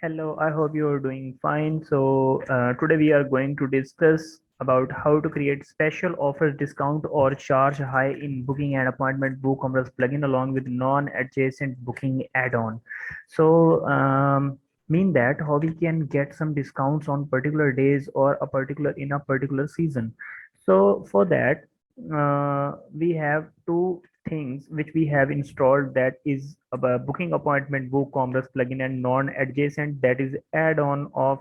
Hello, I hope you are doing fine. Today we are going to discuss about how to create special offers, discount or charge high in booking and appointment WooCommerce plugin along with non-adjacent booking add-on. Mean that how we can get some discounts on particular days or a particular in a particular season. So for that, we have two things which we have installed, that is a booking appointment WooCommerce plugin and non-adjacent, that is add-on of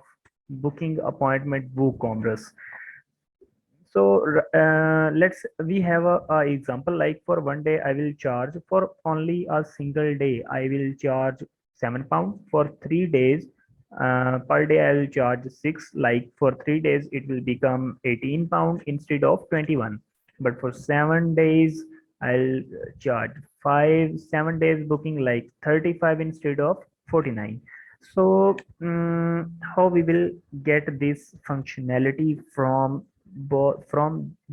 booking appointment WooCommerce. Let's we have a example, like for one day I will charge, for only a single day I will charge £7. For 3 days per day I will charge 6, like for 3 days it will become £18 instead of 21. But for 7 days I'll charge 5, 7 days booking like 35 instead of 49. So how we will get this functionality from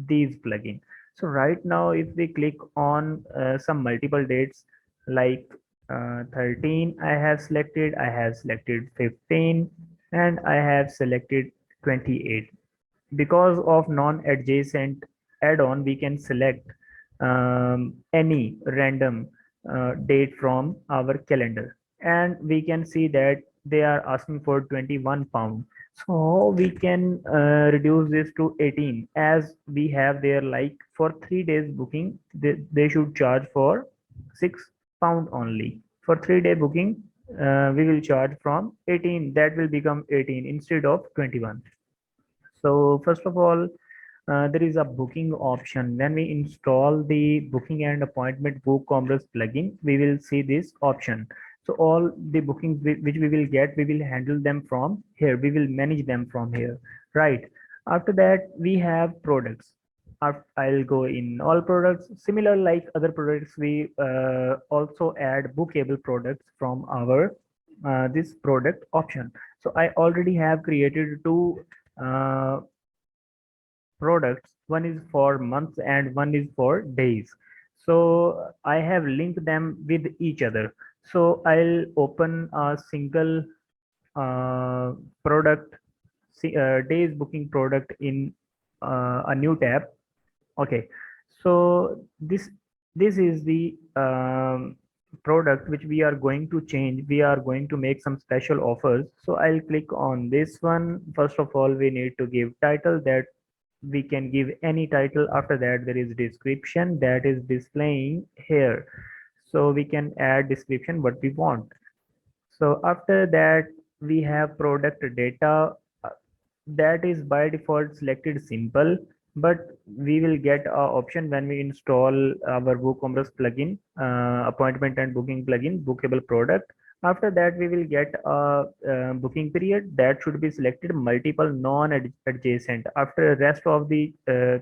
these plugin? So right now if we click on some multiple dates, like 13 I have selected 15, and I have selected 28. Because of non-adjacent add-on, we can select any random date from our calendar, and we can see that they are asking for £21. So we can reduce this to 18, as we have there, like for 3 days booking they should charge for £6 only. For 3 day booking we will charge from 18, that will become 18 instead of 21. So first of all, there is a booking option. When we install the booking and appointment WooCommerce plugin, we will see this option. So all the bookings which we will get, we will handle them from here. We will manage them from here, right? After that, we have products. I'll go in all products. Similar like other products, we also add bookable products from our this product option. So I already have created two uh, products. One is for months and one is for days. So I have linked them with each other. So I'll open a single uh, product, days booking product in a new tab. Okay, so this is the product which we are going to change. We are going to make some special offers. So I'll click on this one. First of all, we need to give title, that we can give any title. After that, there is description that is displaying here. So we can add description what we want. So after that, we have product data, that is by default selected simple, but we will get a option when we install our WooCommerce plugin, appointment and booking plugin, bookable product. After that, we will get a booking period, that should be selected multiple non-adjacent. After rest of the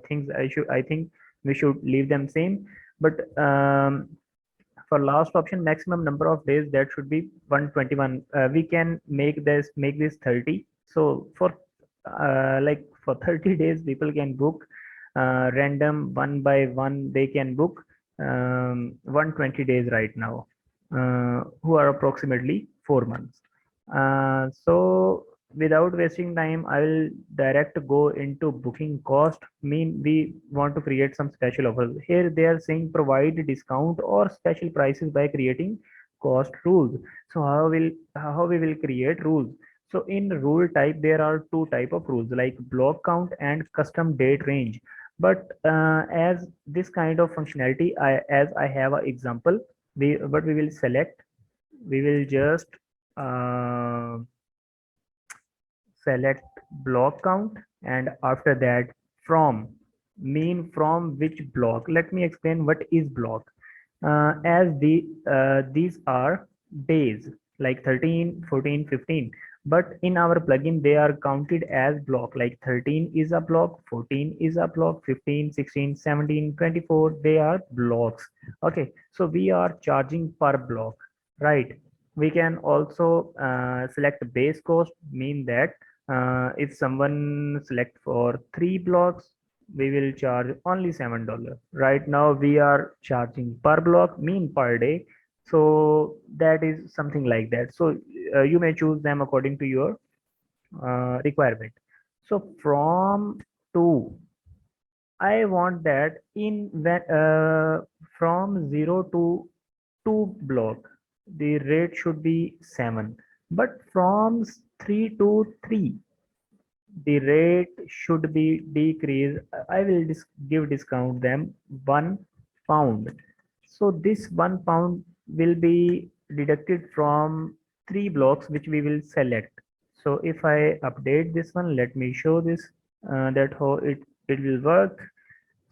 things, I think we should leave them same. But for last option, maximum number of days, that should be 121. We can make this 30. So for like for 30 days people can book random, one by one they can book 120 days right now, who are approximately 4 months. So without wasting time, I will direct go into booking cost. Mean we want to create some special offers. Here they are saying provide discount or special prices by creating cost rules. So how we will create rules? So in rule type, there are two type of rules, like block count and custom date range. But as this kind of functionality, as I have an example, we will select, we will just uh, select block count, and after that from, mean from which block. Let me explain what is block. As these are days, like 13, 14, 15, but in our plugin they are counted as block, like 13 is a block, 14 is a block, 15, 16, 17, 24, they are blocks. Okay, so we are charging per block, right? We can also select base cost, mean that if someone select for 3 blocks, we will charge only $7. Right now we are charging per block, mean per day. So that is something like that. So you may choose them according to your requirement. So from to, I want that in when from 0 to 2 block, the rate should be 7. But from 3 to 3, the rate should be decreased. I will give discount them £1. So this £1 will be deducted from 3 blocks which we will select. So if I update this one, let me show this that how it will work.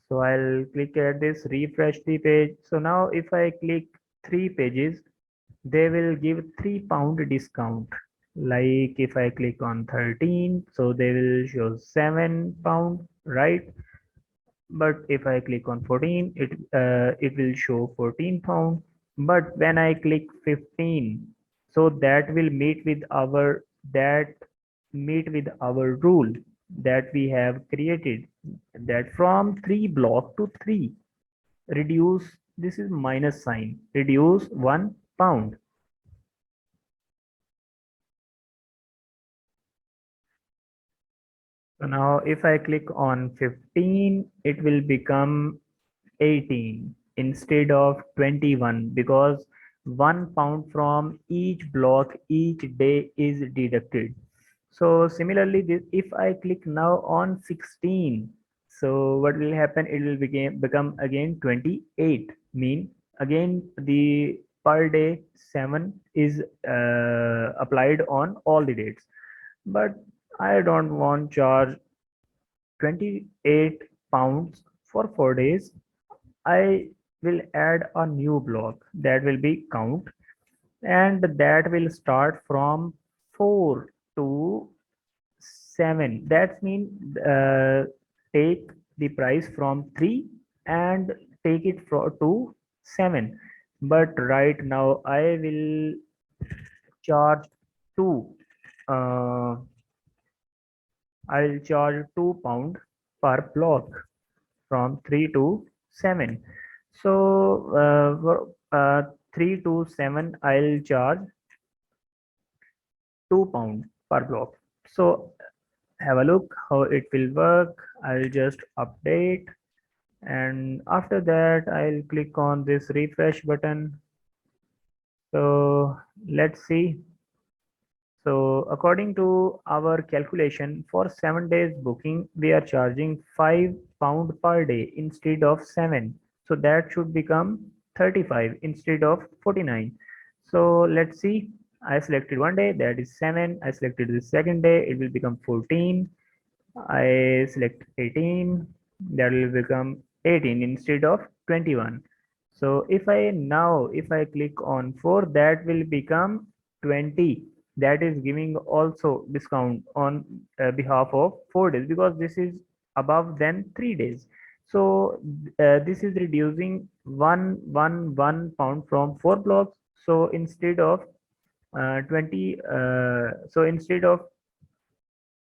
So I'll click at this, refresh the page. So now if I click 3 pages, they will give £3 discount. Like if I click on 13, so they will show £7, right? But if I click on 14, it will show £14. But when I click 15, so that will that meet with our rule that we have created, that from 3 block to 3 reduce, this is minus sign, reduce £1. So now if I click on 15, it will become 18 instead of 21, because £1 from each block each day is deducted. So similarly, if I click now on 16, so what will happen? It will become again 28. Mean again the per day 7 is applied on all the dates. But I don't want charge £28 for 4 days. I will add a new block that will be count, and that will start from 4 to 7. That means take the price from 3 and take it to 7. But right now I will charge 2. Uh, I'll charge £2 per block from 3 to 7. So for 3 to 7, I'll charge £2 per block. So have a look how it will work. I'll just update, and after that I'll click on this refresh button. So let's see. So according to our calculation, for 7 days booking, we are charging £5 per day instead of 7. So that should become 35 instead of 49. So let's see. I selected one day, that is 7. I selected the second day, it will become 14. I select 18, that will become 18 instead of 21. So if I click on 4, that will become 20. That is giving also discount on behalf of 4 days, because this is above than 3 days. So this is reducing £1 from 4 blocks. So instead of 20, so instead of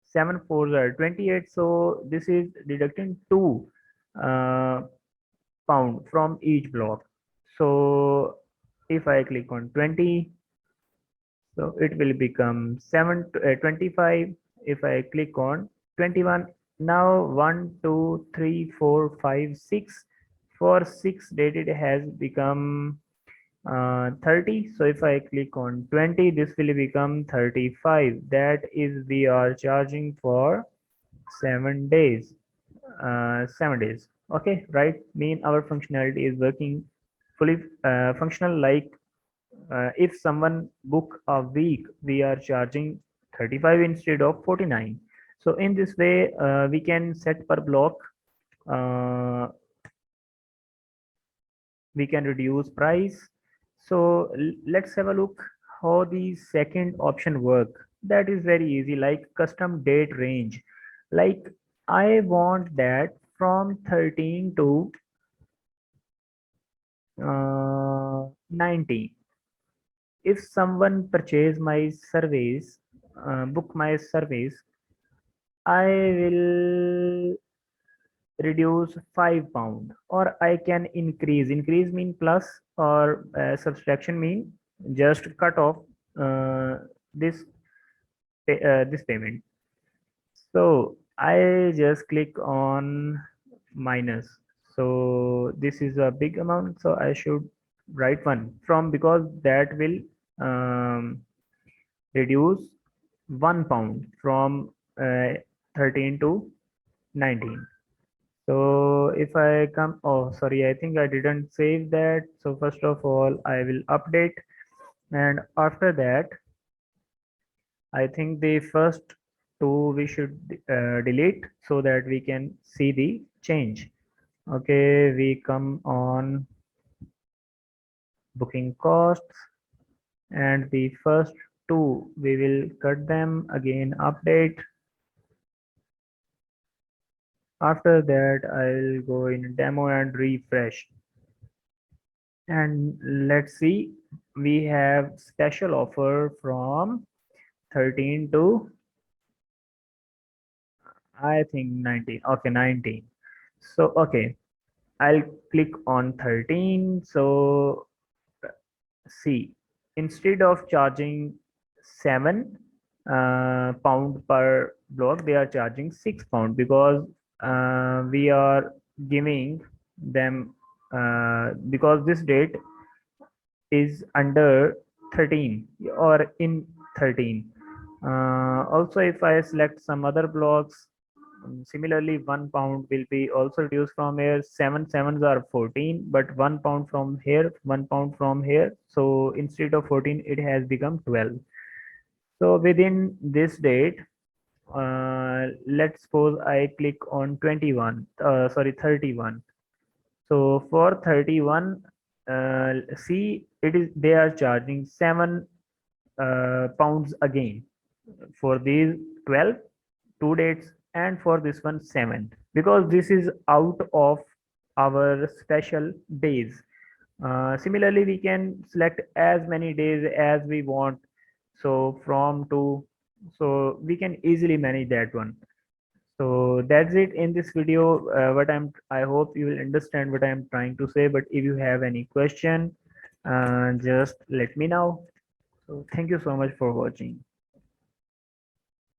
7 4s are 28. So this is deducting uh, £2 from each block. So if I click on 20, so it will become 25. If I click on 21, now 1 2 3 4 5 6, for 6 date it has become 30. So if I click on 20, this will become 35. That is, we are charging for 7 days. 7 days. Okay, right? Mean our functionality is working fully functional. Like if someone book a week, we are charging 35 instead of 49. So in this way, we can set per block. Uh, we can reduce price. So let's have a look how the second option work. That is very easy, like custom date range. Like I want that from 13 to 19. If someone purchase my service, book my service, I will reduce £5, or I can increase mean plus, or subtraction mean just cut off this this payment. So I just click on minus. So this is a big amount, so I should write one from, because that will um, reduce £1 from 13 to 19. So if I come, oh sorry, I think I didn't save that. So first of all, I will update, and after that, I think the first two we should delete so that we can see the change. Okay, we come on booking costs, and the first two we will cut them, again update. After that, I'll go in demo and refresh. And let's see, we have special offer from 13 to, I think 19. Okay, 19. So okay, I'll click on 13. So see, instead of charging 7 pound per block, they are charging £6, because we are giving them, because this date is under 13 or in 13. Also, if I select some other blocks, similarly, £1 will be also reduced from here. 7 sevens are 14, but £1 from here, £1 from here. So instead of 14, it has become 12. So within this date, let's suppose I click on 21, sorry, 31. So for 31, see, it is, they are charging 7 pounds again for these 12 two dates, and for this one 7, because this is out of our special days. Similarly, we can select as many days as we want, so from to, so we can easily manage that one. So that's it in this video. What I hope you will understand what I'm trying to say, but if you have any question, just let me know. So thank you so much for watching.